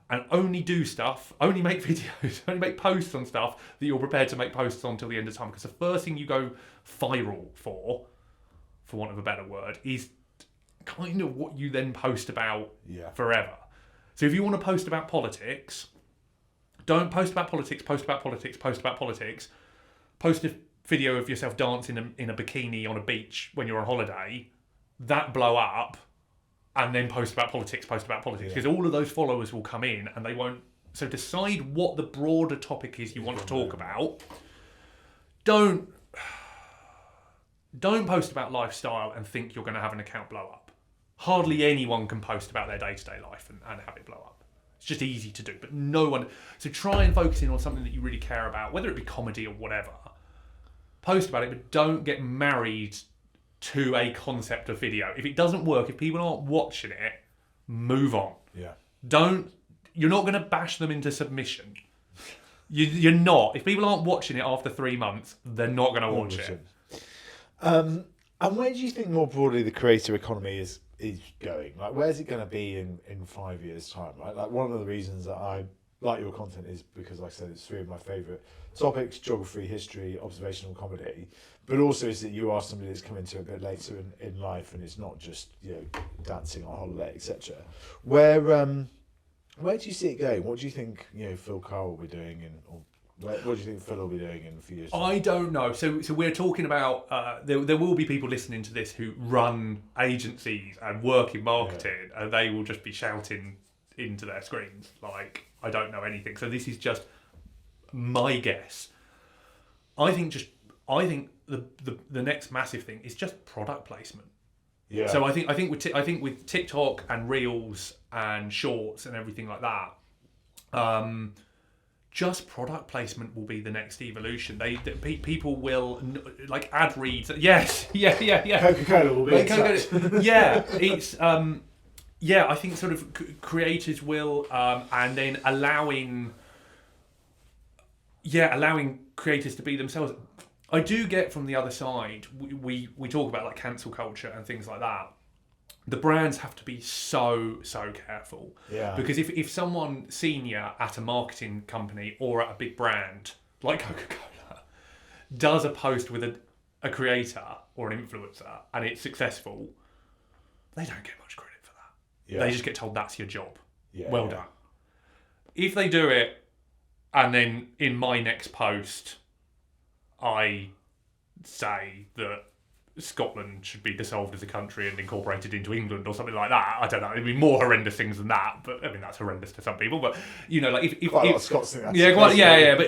and only do stuff, only make videos, only make posts on stuff that you're prepared to make posts on till the end of time. Because the first thing you go viral for want of a better word, is kind of what you then post about forever. So if you want to post about politics, don't post about politics, post about politics, post about politics. Post a video of yourself dancing in a bikini on a beach when you're on holiday. That blow up, and then post about politics, because all of those followers will come in and they won't. So decide what the broader topic is you want to talk about. Don't post about lifestyle and think you're going to have an account blow up. Hardly anyone can post about their day-to-day life and have it blow up. It's just easy to do, but no one. So try and focus in on something that you really care about, whether it be comedy or whatever. Post about it, but don't get married to a concept of video. If it doesn't work, if people aren't watching it, move on. Yeah. You're not going to bash them into submission. You're not. If people aren't watching it after 3 months, they're not going to watch it. And where do you think more broadly the creator economy is going? Like, where's it going to be in 5 years' time? Right? Like, one of the reasons that I like your content is because, like I said, it's 3 of my favourite topics: geography, history, observational comedy. But also is that you are somebody that's come into it a bit later in life, and it's not just dancing on holiday, etc. Where do you see it going? What do you think Phil Carr will be doing, what do you think Phil will be doing in a few years' time? I don't know. So we're talking about there will be people listening to this who run agencies and work in marketing, and they will just be shouting into their screens like, I don't know anything. So this is just my guess. I think the next massive thing is just product placement. Yeah. So I think with TikTok and Reels and Shorts and everything like that, just product placement will be the next evolution. People will like ad reads. Yes, yeah. Coca-Cola will be. Yeah, it's I think sort of creators will, and then allowing creators to be themselves. I do get from the other side, we talk about like cancel culture and things like that. The brands have to be so careful. Yeah. Because if someone senior at a marketing company or at a big brand like Coca-Cola does a post with a creator or an influencer and it's successful, they don't get much credit for that. Yeah. They just get told that's your job. Yeah, well done. If they do it and then in my next post I say that Scotland should be dissolved as a country and incorporated into England or something like that, I don't know. It'd be more horrendous things than that, but I mean that's horrendous to some people. But like if quite a lot of Scots think that's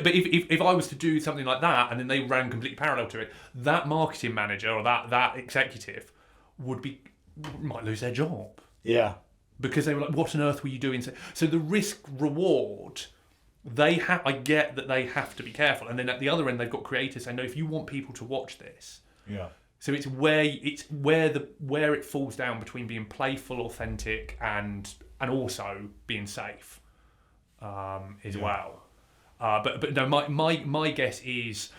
But if I was to do something like that and then they ran completely parallel to it, that marketing manager or that executive might lose their job. Yeah, because they were like, "What on earth were you doing?" So the risk reward. I get that they have to be careful, and then at the other end they've got creators saying, "No, if you want people to watch this." Yeah. So it's where it falls down between being playful, authentic, and also being safe, as well. But no, my guess is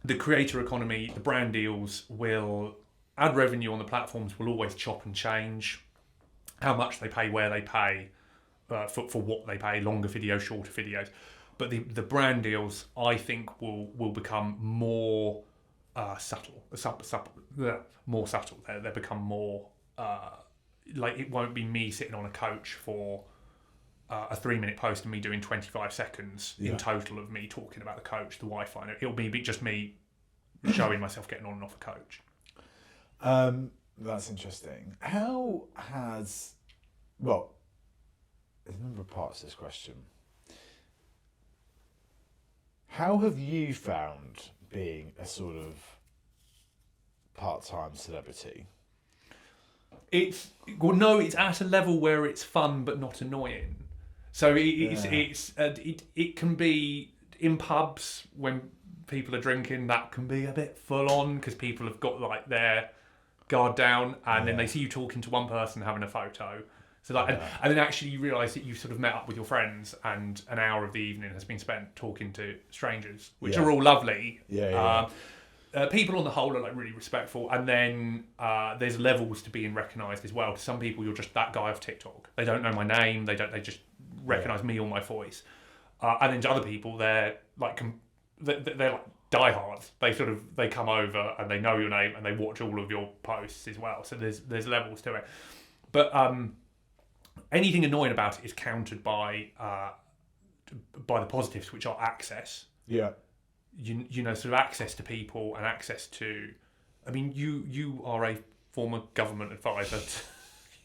the creator economy, the brand deals will ad revenue on the platforms will always chop and change, how much they pay, where they pay, for what they pay, longer videos, shorter videos. But the brand deals I think will become more subtle. More subtle. They become more like it won't be me sitting on a coach for a 3-minute post and me doing 25 seconds in total of me talking about the coach, the Wi-Fi. It'll be just me showing myself getting on and off a coach. That's interesting. There's a number of parts to this question. How have you found being a sort of part-time celebrity? It's at a level where it's fun but not annoying. So it can be in pubs when people are drinking. That can be a bit full on because people have got like their guard down, and then they see you talking to one person having a photo. So like, and then actually you realise that you've sort of met up with your friends and an hour of the evening has been spent talking to strangers, which are all lovely. People on the whole are like really respectful, and then there's levels to being recognised as well. To some people, you're just that guy off TikTok. They don't know my name. They just recognise me or my voice. And then to other people, they're like they're like diehards. They come over and they know your name and they watch all of your posts as well. So there's levels to it. But anything annoying about it is countered by the positives, which are access. Yeah. You know, sort of access to people and access to. I mean, you are a former government advisor.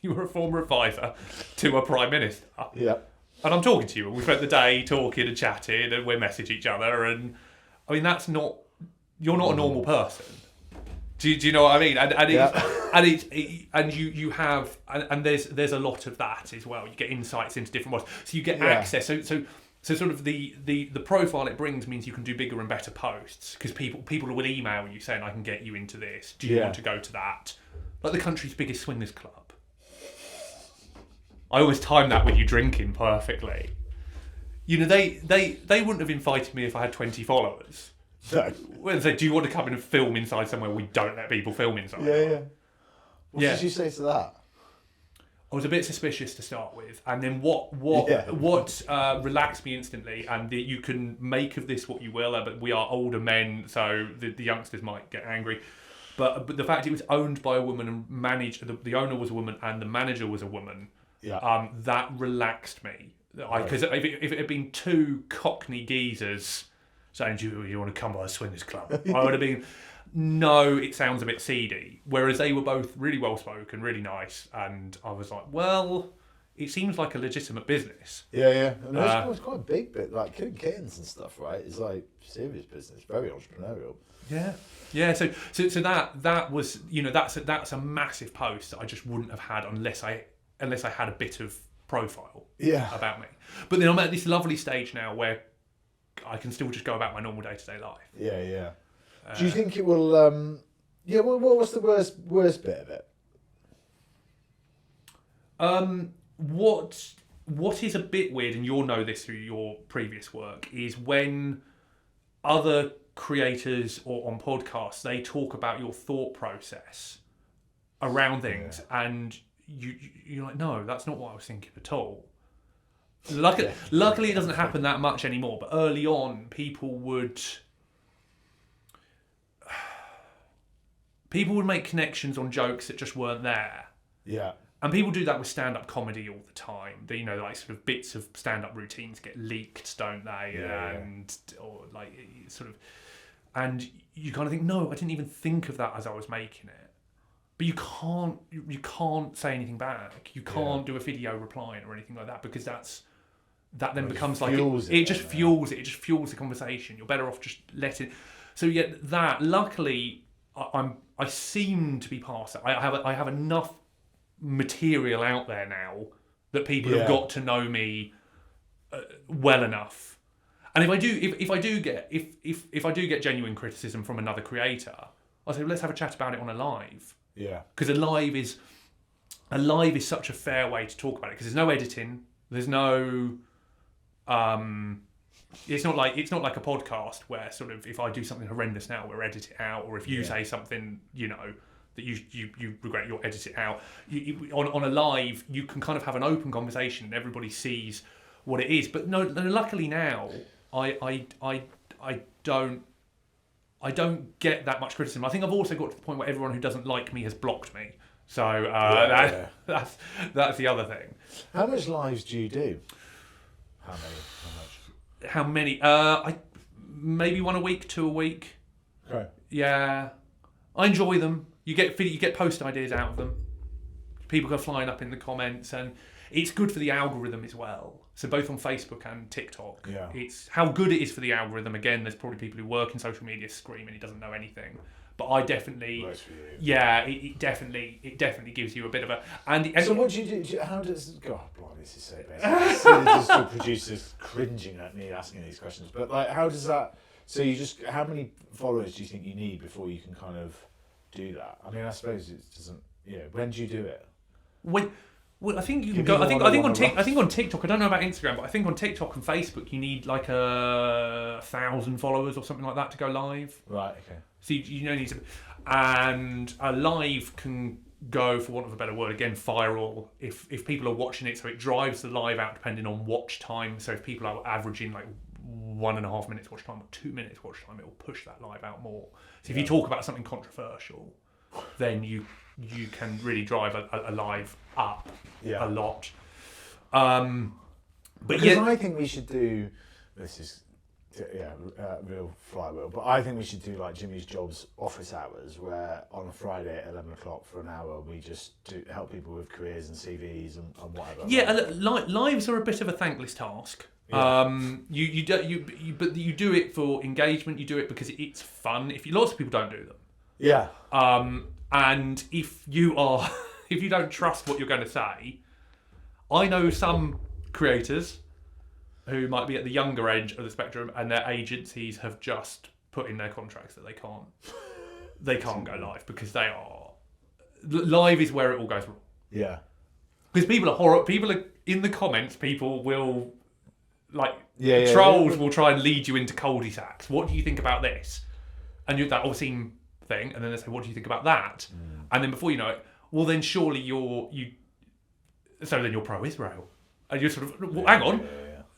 You were a former advisor to a prime minister. Yeah. And I'm talking to you, and we spent the day talking and chatting, and we message each other. And I mean, that's not. You're not a normal person. Do you know what I mean? And you have there's a lot of that as well. You get insights into different worlds, so you get access. So sort of the profile it brings means you can do bigger and better posts because people will email you saying I can get you into this. Do you want to go to that? Like the country's biggest swingers club. I always time that with you drinking perfectly. You know, they wouldn't have invited me if I had 20 followers. No. Well, they say, do you want to come in and film inside somewhere we don't let people film inside? What did you say to that? I was a bit suspicious to start with, and then what relaxed me instantly, and you can make of this what you will, but we are older men, so the youngsters might get angry. But the fact it was owned by a woman and managed, the owner was a woman and the manager was a woman, that relaxed me. Because if it had been two Cockney geezers saying, do you want to come by a swingers club? I would have been, no, it sounds a bit seedy. Whereas they were both really well spoken, really nice, and I was like, well, it seems like a legitimate business. Yeah. And it's quite a big bit, like killing kittens and stuff, right? It's like serious business, very entrepreneurial. Yeah. So that was, you know, that's a massive post that I just wouldn't have had unless I had a bit of profile about me. But then I'm at this lovely stage now where I can still just go about my normal day-to-day life. Yeah. Do you think it will? What was the worst bit of it? What is a bit weird, and you'll know this through your previous work, is when other creators or on podcasts they talk about your thought process around things, and you're like, no, that's not what I was thinking at all. Luckily, it doesn't happen that much anymore. But early on, people would make connections on jokes that just weren't there. Yeah. And people do that with stand-up comedy all the time. You know, like sort of bits of stand-up routines get leaked, don't they? Or like sort of, and you kind of think, no, I didn't even think of that as I was making it. But you can't say anything back. You can't do a video replying or anything like that because that then becomes like it just fuels it. It just fuels the conversation. You're better off just letting. So that luckily I seem to be past that. I have enough material out there now that people have got to know me well enough. And if I do get genuine criticism from another creator, I'll say, well, let's have a chat about it on a live. Yeah. Because a live is such a fair way to talk about it because there's no editing. There's no it's not like a podcast where sort of if I do something horrendous now, we'll edit it out, or if you say something, you know, that you regret, you'll edit it out. On a live, you can kind of have an open conversation and everybody sees what it is. But no, luckily now, I don't get that much criticism. I think I've also got to the point where everyone who doesn't like me has blocked me. So that's the other thing. How much lives do you do? How many? I maybe 1 a week, 2 a week. Okay. Yeah, I enjoy them. You get post ideas out of them. People go flying up in the comments, and it's good for the algorithm as well. So both on Facebook and TikTok. Yeah. It's how good it is for the algorithm. Again, there's probably people who work in social media screaming he doesn't know anything. But I definitely, it definitely gives you a bit of a. And so what do you do? How does God? Blimey, this is so basic. There's still producers cringing at me asking these questions. But like, how does that? So you just how many followers do you think you need before you can kind of do that? I mean, I suppose it doesn't. Yeah. When do you do it? Well, I think you can People go. I think wanna on rush. I think on TikTok. I don't know about Instagram, but I think on TikTok and Facebook you need like 1,000 followers or something like that to go live. Right. Okay. So you don't need to. And a live can go, for want of a better word, again, viral if people are watching it. So it drives the live out depending on watch time. So if people are averaging like 1.5 minutes watch time or 2 minutes watch time, it will push that live out more. So if you talk about something controversial, then you can really drive a live up a lot. But Because I think we should do, this is real flywheel, but I think we should do like Jimmy's Jobs office hours, where on a Friday at 11 o'clock for an hour we just help people with careers and CVs and whatever. Yeah, lives are a bit of a thankless task. Yeah. But you do it for engagement. You do it because it's fun. Lots of people don't do them. Yeah. And if you don't trust what you're going to say, I know some creators who might be at the younger edge of the spectrum, and their agencies have just put in their contracts that they can't go live because live is where it all goes wrong. Yeah. Because people are in the comments. People will trolls will try and lead you into cul-de-sacs. What do you think about this? And that all-seem thing, and then they say, "What do you think about that?" And then before you know it, well, then surely so then you're pro-Israel, and you're sort of, well, hang on.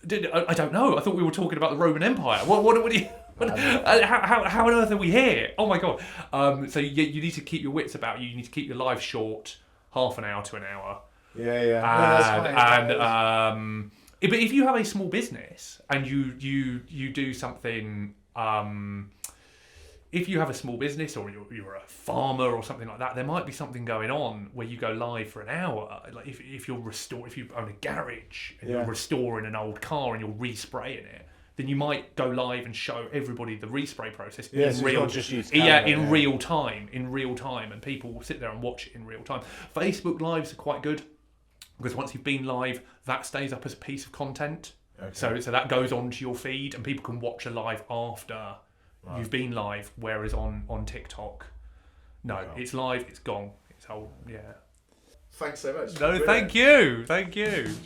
I don't know. I thought we were talking about the Roman Empire. What do you? How on earth are we here? Oh my god! So you need to keep your wits about you. You need to keep your live short, half an hour to an hour. But if you have a small business and you do something, if you have a small business or you're a farmer or something like that, there might be something going on where you go live for an hour. Like if you own a garage and you're restoring an old car and you're respraying it, then you might go live and show everybody the respray process in real time, and people will sit there and watch it in real time. Facebook lives are quite good because once you've been live, that stays up as a piece of content. Okay. So that goes onto your feed and people can watch a live after you've been live. Whereas on TikTok, it's live, it's gone, it's old. Yeah. Thanks so much. No, thank you. Cheers.